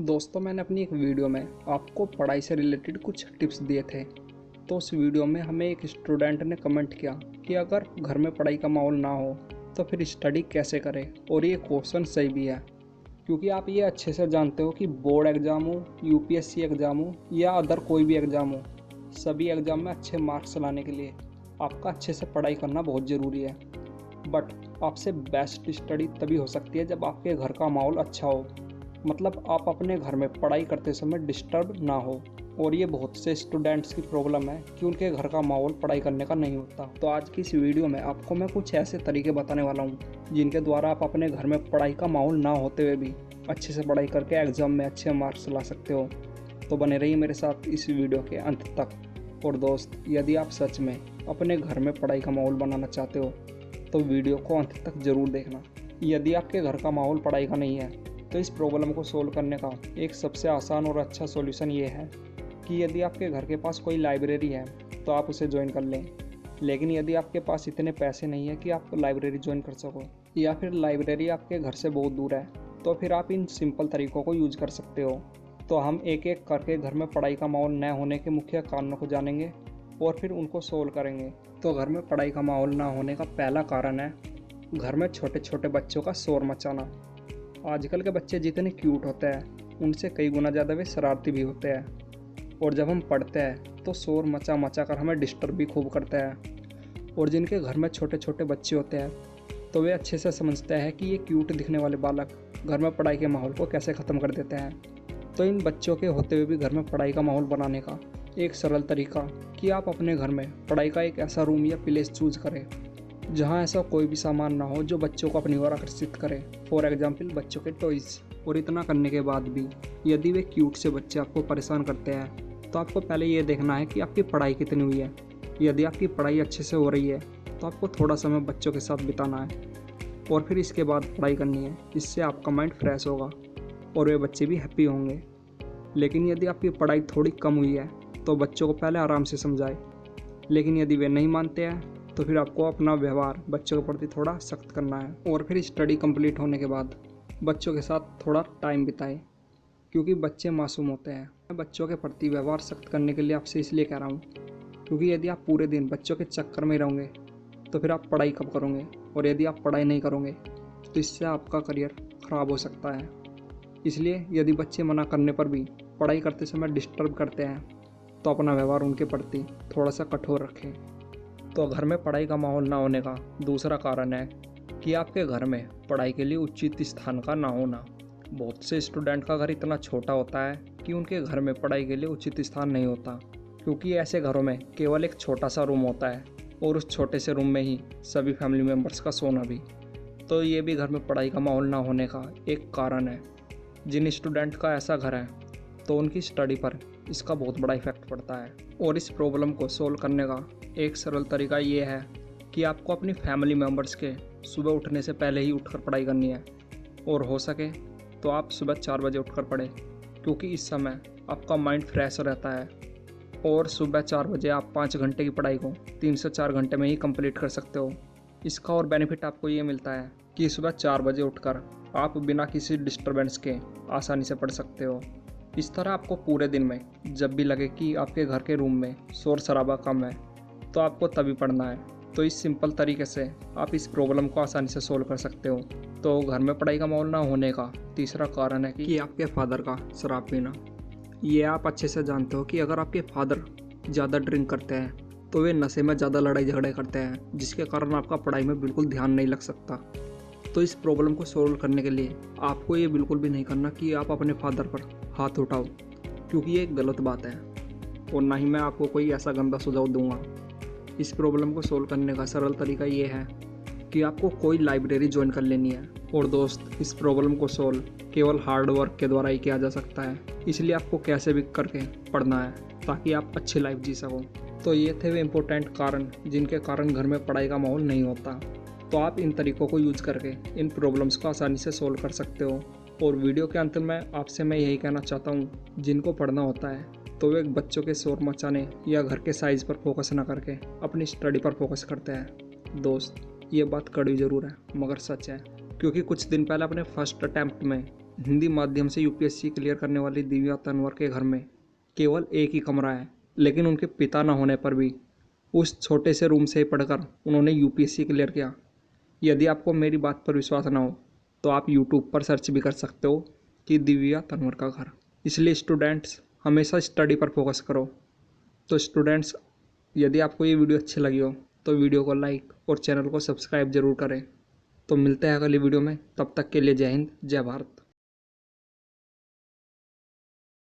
दोस्तों, मैंने अपनी एक वीडियो में आपको पढ़ाई से रिलेटेड कुछ टिप्स दिए थे। तो उस वीडियो में हमें एक स्टूडेंट ने कमेंट किया कि अगर घर में पढ़ाई का माहौल ना हो तो फिर स्टडी कैसे करें। और ये क्वेश्चन सही भी है, क्योंकि आप ये अच्छे से जानते हो कि बोर्ड एग्ज़ाम हो, यूपीएससी एग्ज़ाम हो या अदर कोई भी एग्ज़ाम हो, सभी एग्ज़ाम में अच्छे मार्क्स लाने के लिए आपका अच्छे से पढ़ाई करना बहुत ज़रूरी है। बट आपसे बेस्ट स्टडी तभी हो सकती है जब आपके घर का माहौल अच्छा हो, मतलब आप अपने घर में पढ़ाई करते समय डिस्टर्ब ना हो। और ये बहुत से स्टूडेंट्स की प्रॉब्लम है कि उनके घर का माहौल पढ़ाई करने का नहीं होता। तो आज की इस वीडियो में आपको मैं कुछ ऐसे तरीके बताने वाला हूँ जिनके द्वारा आप अपने घर में पढ़ाई का माहौल ना होते हुए भी अच्छे से पढ़ाई करके एग्ज़ाम में अच्छे मार्क्स ला सकते हो। तो बने रहिए मेरे साथ इस वीडियो के अंत तक। और दोस्त, यदि आप सच में अपने घर में पढ़ाई का माहौल बनाना चाहते हो तो वीडियो को अंत तक ज़रूर देखना। यदि आपके घर का माहौल पढ़ाई का नहीं है तो इस प्रॉब्लम को सोल्व करने का एक सबसे आसान और अच्छा सॉल्यूशन ये है कि यदि आपके घर के पास कोई लाइब्रेरी है तो आप उसे ज्वाइन कर लें। लेकिन यदि आपके पास इतने पैसे नहीं है कि आप लाइब्रेरी ज्वाइन कर सको, या फिर लाइब्रेरी आपके घर से बहुत दूर है, तो फिर आप इन सिंपल तरीक़ों को यूज कर सकते हो। तो हम एक एक करके घर में पढ़ाई का माहौल न होने के मुख्य कारणों को जानेंगे और फिर उनको सोल्व करेंगे। तो घर में पढ़ाई का माहौल ना होने का पहला कारण है घर में छोटे छोटे बच्चों का शोर मचाना। आजकल के बच्चे जितने क्यूट होते हैं उनसे कई गुना ज़्यादा वे शरारती भी होते हैं, और जब हम पढ़ते हैं तो शोर मचा मचा कर हमें डिस्टर्ब भी खूब करते हैं। और जिनके घर में छोटे छोटे बच्चे होते हैं तो वे अच्छे से समझते हैं कि ये क्यूट दिखने वाले बालक घर में पढ़ाई के माहौल को कैसे ख़त्म कर देते हैं। तो इन बच्चों के होते हुए भी घर में पढ़ाई का माहौल बनाने का एक सरल तरीका कि आप अपने घर में पढ़ाई का एक ऐसा रूम या प्लेस चूज करें जहां ऐसा कोई भी सामान ना हो जो बच्चों को अपनी ओर आकर्षित करे। फॉर एग्जाम्पल, बच्चों के टॉयज़। और इतना करने के बाद भी यदि वे क्यूट से बच्चे आपको परेशान करते हैं तो आपको पहले ये देखना है कि आपकी पढ़ाई कितनी हुई है। यदि आपकी पढ़ाई अच्छे से हो रही है तो आपको थोड़ा समय बच्चों के साथ बिताना है और फिर इसके बाद पढ़ाई करनी है। इससे आपका माइंड फ्रेश होगा और वे बच्चे भी हैप्पी होंगे। लेकिन यदि आपकी पढ़ाई थोड़ी कम हुई है तो बच्चों को पहले आराम से समझाएं। लेकिन यदि वे नहीं मानते हैं तो फिर आपको अपना व्यवहार बच्चों के प्रति थोड़ा सख्त करना है। और फिर स्टडी कंप्लीट होने के बाद बच्चों के साथ थोड़ा टाइम बिताएं, क्योंकि बच्चे मासूम होते हैं। मैं बच्चों के प्रति व्यवहार सख्त करने के लिए आपसे इसलिए कह रहा हूँ क्योंकि यदि आप पूरे दिन बच्चों के चक्कर में रहोगे तो फिर आप पढ़ाई कब करोगे। और यदि आप पढ़ाई नहीं करोगे तो इससे आपका करियर ख़राब हो सकता है। इसलिए यदि बच्चे मना करने पर भी पढ़ाई करते समय डिस्टर्ब करते हैं तो अपना व्यवहार उनके प्रति थोड़ा सा कठोर रखें। तो घर में पढ़ाई का माहौल ना होने का दूसरा कारण है कि आपके घर में पढ़ाई के लिए उचित स्थान का ना होना। बहुत से स्टूडेंट का घर इतना छोटा होता है कि उनके घर में पढ़ाई के लिए उचित स्थान नहीं होता, क्योंकि ऐसे घरों में केवल एक छोटा सा रूम होता है और उस छोटे से रूम में ही सभी फैमिली मेम्बर्स का सोना भी। तो ये भी घर में पढ़ाई का माहौल ना होने का एक कारण है। जिन स्टूडेंट का ऐसा घर है तो उनकी स्टडी पर इसका बहुत बड़ा इफेक्ट पड़ता है। और इस प्रॉब्लम को सोल्व करने का एक सरल तरीका ये है कि आपको अपनी फैमिली मेम्बर्स के सुबह उठने से पहले ही उठकर पढ़ाई करनी है। और हो सके तो आप सुबह 4 बजे उठकर पढ़ें, क्योंकि इस समय आपका माइंड फ्रेश रहता है। और सुबह 4 बजे आप 5 घंटे की पढ़ाई को 3 से 4 घंटे में ही कंप्लीट कर सकते हो। इसका और बेनिफिट आपको ये मिलता है कि सुबह 4 बजे उठकर आप बिना किसी डिस्टर्बेंस के आसानी से पढ़ सकते हो। इस तरह आपको पूरे दिन में जब भी लगे कि आपके घर के रूम में शोर शराबा कम है तो आपको तभी पढ़ना है। तो इस सिंपल तरीके से आप इस प्रॉब्लम को आसानी से सोल्व कर सकते हो। तो घर में पढ़ाई का माहौल ना होने का तीसरा कारण है कि आपके फादर का शराब पीना। ये आप अच्छे से जानते हो कि अगर आपके फादर ज़्यादा ड्रिंक करते हैं तो वे नशे में ज़्यादा लड़ाई झगड़े करते हैं, जिसके कारण आपका पढ़ाई में बिल्कुल ध्यान नहीं लग सकता। तो इस प्रॉब्लम को सोल्व करने के लिए आपको ये बिल्कुल भी नहीं करना कि आप अपने फादर पर हाथ उठाओ, क्योंकि ये एक गलत बात है और ना ही मैं आपको कोई ऐसा गंदा सुझाव दूंगा। इस प्रॉब्लम को सोल्व करने का सरल तरीका ये है कि आपको कोई लाइब्रेरी ज्वाइन कर लेनी है। और दोस्त, इस प्रॉब्लम को सोल्व केवल हार्ड वर्क के द्वारा ही किया जा सकता है, इसलिए आपको कैसे भी करके पढ़ना है ताकि आप अच्छी लाइफ जी सको। तो ये थे वे इम्पोर्टेंट कारण जिनके कारण घर में पढ़ाई का माहौल नहीं होता। तो आप इन तरीक़ों को यूज करके इन प्रॉब्लम्स को आसानी से सोल्व कर सकते हो। और वीडियो के अंत में आपसे मैं यही कहना चाहता हूँ, जिनको पढ़ना होता है तो वे बच्चों के शोर मचाने या घर के साइज़ पर फोकस ना करके अपनी स्टडी पर फोकस करते हैं। दोस्त, ये बात कड़वी ज़रूर है मगर सच है, क्योंकि कुछ दिन पहले अपने फर्स्ट अटैम्प्ट में हिंदी माध्यम से यूपीएससी क्लियर करने वाली दिव्या तंवर के घर में केवल एक ही कमरा है, लेकिन उनके पिता न होने पर भी उस छोटे से रूम से पढ़कर उन्होंने यूपीएससी क्लियर किया। यदि आपको मेरी बात पर विश्वास ना हो तो आप यूट्यूब पर सर्च भी कर सकते हो कि दिव्या तंवर का घर। इसलिए स्टूडेंट्स हमेशा स्टडी पर फोकस करो। तो स्टूडेंट्स, यदि आपको ये वीडियो अच्छी लगी हो तो वीडियो को लाइक और चैनल को सब्सक्राइब जरूर करें। तो मिलते हैं अगली वीडियो में, तब तक के लिए जय हिंद, जय भारत।